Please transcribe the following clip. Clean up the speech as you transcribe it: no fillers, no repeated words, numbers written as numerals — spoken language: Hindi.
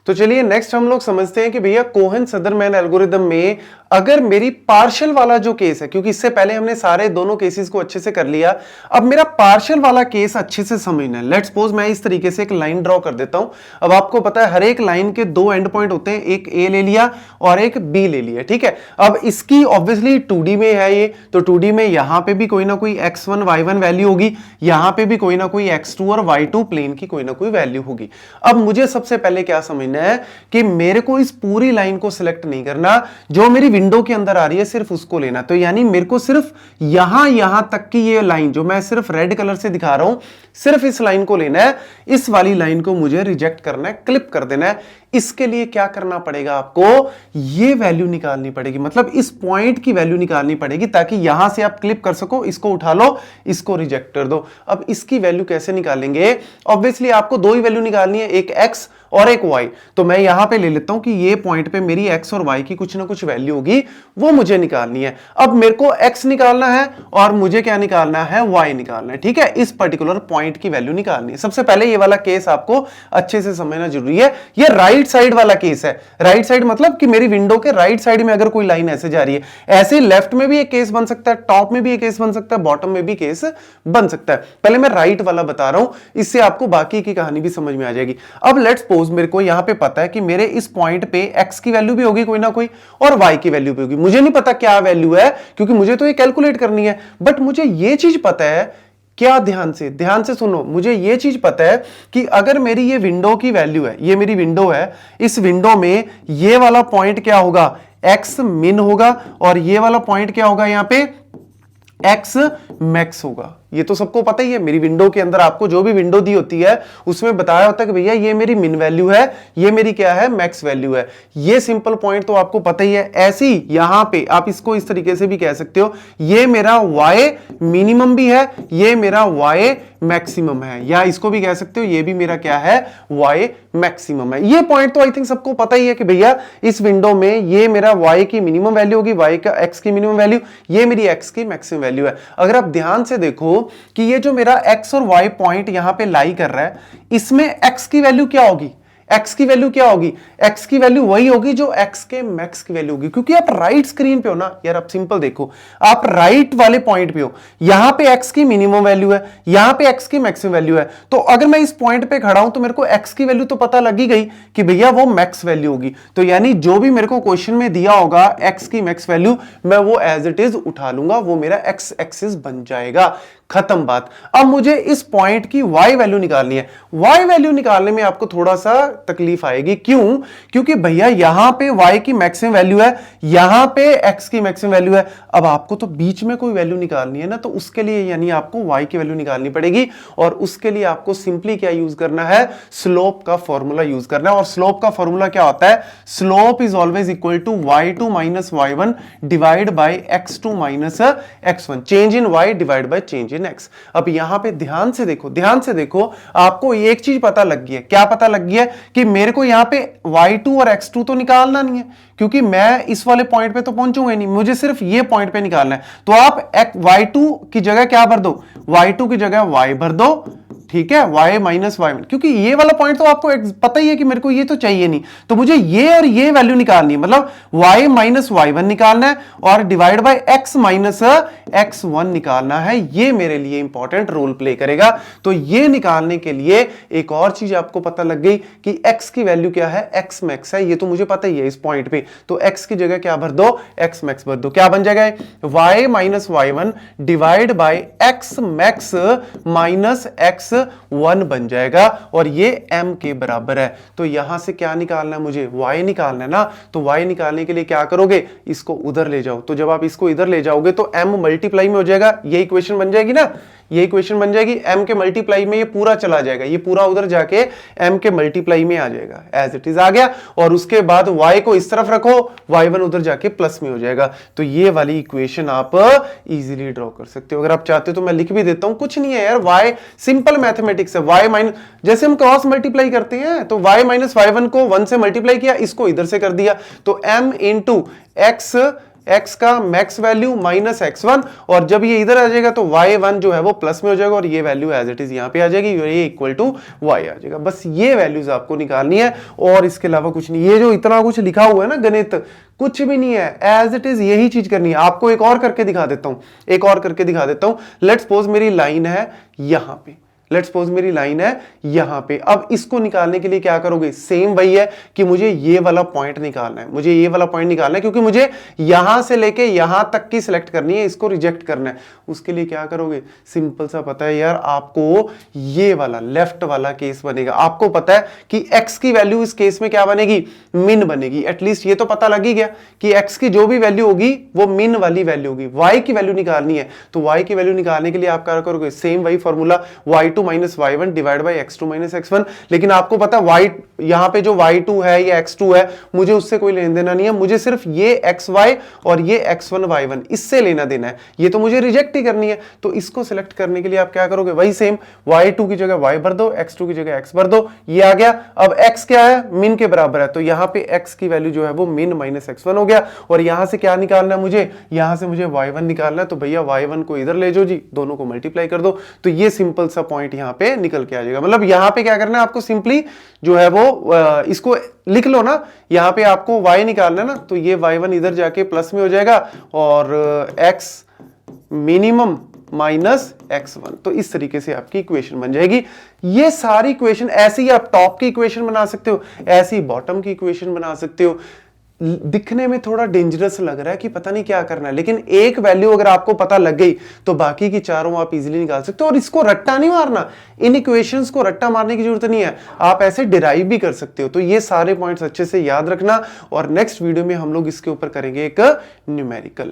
तो चलिए नेक्स्ट हम लोग समझते हैं कि भैया कोहेन-सदरमैन एल्गोरिदम में अगर मेरी पार्शियल वाला जो केस है, क्योंकि इससे पहले हमने सारे दोनों केसेस को अच्छे से कर लिया, अब मेरा पार्शियल वाला केस अच्छे से समझना है। लेट्स सपोज मैं इस तरीके से एक लाइन ड्रॉ कर देता हूं। अब आपको पता है हर एक लाइन के दो एंड पॉइंट होते हैं, एक ए ले लिया और एक बी ले लिया, ठीक है। अब इसकी ऑब्वियसली 2D में है ये, तो 2D में यहां पे भी कोई ना कोई x1 y1 वैल्यू होगी, यहां पे भी कोई ना कोई x2 और y2 प्लेन की कोई ना कोई वैल्यू होगी। अब मुझे सबसे पहले क्या समझना है कि मेरे को इस पूरी लाइन को सिलेक्ट नहीं करना, जो मेरी विंडो के अंदर आ रही है सिर्फ उसको लेना। तो यानी मेरे को सिर्फ यहां तक की ये लाइन जो मैं सिर्फ रेड कलर से दिखा रहा हूं, सिर्फ इस लाइन को लेना है, इस वाली लाइन को मुझे रिजेक्ट करना है, क्लिप कर देना है। इसके लिए क्या करना पड़ेगा, आपको ये वैल्यू निकालनी पड़ेगी, मतलब इस पॉइंट की वैल्यू निकालनी पड़ेगी ताकि यहां से आप क्लिप कर सको, इसको उठा लो, इसको रिजेक्ट कर दो। अब इसकी वैल्यू कैसे निकालेंगे, ऑब्वियसली आपको दो ही वैल्यू निकालनी है, एक x और एक y। तो मैं यहां पे ले लेता हूं कि ये पॉइंट पे मेरी x और y की कुछ ना कुछ वैल्यू होगी, वो मुझे निकालनी है। अब मेरे को x निकालना है और मुझे क्या निकालना है, y निकालना है, ठीक है। इस पर्टिकुलर पॉइंट की वैल्यू निकालनी है। सबसे पहले ये वाला केस आपको अच्छे से समझना जरूरी है। ये राइट साइड वाला केस है। राइट साइड मतलब कि मेरी विंडो के राइट साइड में अगर कोई लाइन ऐसे जा रही है, ऐसे लेफ्ट में भी एक केस बन सकता है, टॉप में भी एक केस बन सकता है, बॉटम में भी केस बन सकता है। पहले मैं राइट वाला बता रहा हूं, इससे आपको बाकी की कहानी भी समझ में आ जाएगी। अब लेट्स सपोज मेरे को यहां पे पता है कि मेरे इस पॉइंट पे x की वैल्यू भी होगी कोई ना कोई और y की वैल्यू भी होगी। मुझे नहीं पता क्या वैल्यू है, क्योंकि मुझे तो ये कैलकुलेट करनी है, बट मुझे ये चीज पता है क्या, ध्यान से सुनो, मुझे ये चीज पता है कि अगर मेरी ये विंडो की वैल्यू है, ये मेरी विंडो है, इस विंडो में ये वाला पॉइंट क्या होगा, x min होगा, और ये वाला पॉइंट क्या होगा, यहां पे x max होगा। ये तो सबको पता ही है। मेरी विंडो के अंदर आपको जो भी विंडो दी होती है उसमें बताया होता है कि भैया ये मेरी मिन वैल्यू है, ये मेरी क्या है, मैक्स वैल्यू है। ये सिंपल पॉइंट तो आपको पता ही है। ऐसे ही यहां पे आप इसको इस तरीके से भी कह सकते हो, ये मेरा y मिनिमम भी है, ये मेरा y मैक्सिमम है, या इसको भी कह सकते हो ये भी मेरा क्या है, y मैक्सिमम है। ये पॉइंट तो आई थिंक सबको पता ही है कि भैया इस विंडो में ये मेरा y की मिनिमम वैल्यू होगी, y का x की मिनिमम वैल्यू, ये मेरी x की मैक्सिमम वैल्यू है। अगर आप ध्यान से देखो कि ये जो मेरा x और y पॉइंट यहां पे लाई कर रहा है, इसमें x की वैल्यू क्या होगी, x की वैल्यू क्या होगी, x की वैल्यू वही होगी जो x के मैक्स की वैल्यू होगी। क्योंकि आप राइट स्क्रीन पे हो ना यार, आप सिंपल देखो, आप राइट वाले पॉइंट पे हो, यहां पे x की मिनिमम वैल्यू है, यहां पे x की मैक्सिमम वैल्यू है। तो अगर मैं इस पॉइंट पे खड़ा हूं तो मेरे को x की वैल्यू तो पता लग ही गई कि भैया वो मैक्स वैल्यू होगी। तो यानी जो भी मेरे को क्वेश्चन में दिया होगा x की मैक्स वैल्यू, मैं वो एज इट इज उठा लूंगा, वो मेरा x एक्सिस बन जाएगा। खत्म बात। अब मुझे इस पॉइंट की y वैल्यू निकालनी है। y वैल्यू निकालने में आपको थोड़ा सा तकलीफ आएगी। क्यों? क्योंकि भैया यहां पे y की मैक्सिमम वैल्यू है, यहां पे x की मैक्सिमम वैल्यू है। अब आपको तो बीच में कोई वैल्यू निकालनी है ना, तो उसके लिए यानी आपको y की वैल्यू निकालनी पड़ेगी, और उसके लिए आपको सिंपली क्या यूज करना है, स्लोप का फॉर्मूला यूज करना है। और स्लोप का फॉर्मूला क्या होता है, slope is always equal to y2 minus y1 divide by x2 minus x1, change in y divide by change in x। अब यहां पे ध्यान से देखो, आपको एक चीज पता लग गई है। क्या पता लग गई है कि मेरे को यहां पे y2 और x2 तो निकालना नहीं है, क्योंकि मैं इस वाले पॉइंट पे तो पहुंचूंगा नहीं, मुझे सिर्फ ये पॉइंट पे निकालना है। तो आप y2 की जगह क्या भर दो, y2 की जगह y भर दो, ठीक है, y माइनस y1, क्योंकि ये वाला पॉइंट तो आपको पता ही है कि मेरे को ये तो चाहिए नहीं, तो मुझे ये और ये वैल्यू निकालनी है, मतलब y माइनस y1 निकालना है और divide by x minus x1 निकालना है। ये मेरे लिए इंपॉर्टेंट रोल प्ले करेगा। तो ये निकालने के लिए एक और चीज आपको पता लग गई कि x की वैल्यू क्या है, x मैक्स है, ये तो मुझे पता ही है इस पॉइंट पे। तो x की जगह क्या भर दो, x मैक्स भर दो। क्या बन जाएगा, y minus y1 divide bye x max minus x1 बन जाएगा, और ये m के बराबर है। तो यहां से क्या निकालना है, मुझे y निकालना है ना। तो y निकालने के लिए क्या करोगे, इसको उधर ले जाओ। तो जब आप इसको इधर ले जाओगे तो m मल्टीप्लाई में हो जाएगा, ये इक्वेशन बन जाएगी ना, ये इक्वेशन बन जाएगी। m के मल्टीप्लाई में ये पूरा चला जाएगा, ये पूरा उधर जाके m के मल्टीप्लाई में आ जाएगा, एज इट इज आ गया। और उसके बाद y को इस तरफ रखो, y1 उधर जाके प्लस में हो जाएगा। तो ये वाली इक्वेशन आप इजीली ड्रॉ कर सकते हो। अगर आप चाहते हो तो मैं लिख भी देता हूं, कुछ नहीं है यार, y सिंपल मैथमेटिक्स है। y माइनस, जैसे हम क्रॉस मल्टीप्लाई करते हैं, तो y माइनस y1 को 1 से मल्टीप्लाई किया, इसको इधर से कर दिया, तो m इंटू x x का मैक्स वैल्यू माइनस x1, और जब ये इधर आ जाएगा तो y1 जो है वो प्लस में हो जाएगा और ये वैल्यू एज इट इज यहां पे आ जाएगी, ये इक्वल टू y आ जाएगा। बस ये वैल्यूज आपको निकालनी है और इसके अलावा कुछ नहीं। ये जो इतना कुछ लिखा हुआ है ना गणित, कुछ भी नहीं है, एज इट इज यही चीज करनी है। आपको एक और करके दिखा देता हूं, एक और करके दिखा देता हूं। लेट्स सपोज मेरी लाइन है यहां पे, लेट्स सपोज मेरी लाइन है यहां पे। अब इसको निकालने के लिए क्या करोगे, सेम वही है कि मुझे ये वाला पॉइंट निकालना है, मुझे ये वाला पॉइंट निकालना है, क्योंकि मुझे यहां से लेके यहां तक की सिलेक्ट करनी है, इसको रिजेक्ट करना है। उसके लिए क्या करोगे, सिंपल सा पता है यार आपको, ये वाला लेफ्ट वाला केस बनेगा। आपको पता है कि x की वैल्यू इस केस में क्या बनेगी, मिन बनेगी। एटलीस्ट ये तो पता लग ही गया कि x की जो भी वैल्यू होगी वो मिन वाली वैल्यू होगी। y की वैल्यू निकालनी है, तो y की वैल्यू निकालने के लिए आप क्या करोगे, सेम वही formula, y2 minus y1 divide by x2 minus x1। लेकिन आपको पता है y यहां पे जो y2 है या x2 है, मुझे उससे कोई लेना देना नहीं है, मुझे सिर्फ ये xy और ये x1 y1 इससे लेना देना है। ये तो मुझे रिजेक्ट ही करनी है, तो इसको सिलेक्ट करने के लिए आप क्या करोगे, वही सेम, y2 की जगह y भर दो, x2 की जगह x भर दो, ये आ गया। अब x क्या है, मिन के बराबर है, तो यहां पे x की वैल्यू जो है वो मिन माइनस x1 हो गया। और यहां से क्या निकालना है मुझे, यहां से मुझे y1 निकालना है, तो भैया y1 को इधर ले जाओ जी, दोनों को मल्टीप्लाई कर दो, तो ये सिंपल सा पॉइंट यहां पे निकल के आ जाएगा। मतलब यहां पे क्या करना है आपको, सिंपली जो है वो इसको लिख लो ना, यहां पे आपको y निकालना है ना, तो ये y1 इधर जाके प्लस में हो जाएगा और x मिनिमम माइनस x1। तो इस तरीके से आपकी इक्वेशन बन जाएगी। ये सारी इक्वेशन ऐसे ही आप टॉप की इक्वेशन बना सकते हो, ऐसे ही बॉटम की इक्वेशन बना सकते हो। दिखने में थोड़ा डेंजरस लग रहा है कि पता नहीं क्या करना है, लेकिन एक वैल्यू अगर आपको पता लग गई तो बाकी की चारों आप इजीली निकाल सकते हो। और इसको रट्टा नहीं मारना, इन इक्वेशंस को रट्टा मारने की जरूरत नहीं है, आप ऐसे डिराइव भी कर सकते हो। तो ये सारे पॉइंट्स अच्छे से याद रखना, और नेक्स्ट वीडियो में हम लोग इसके ऊपर करेंगे एक न्यूमेरिकल।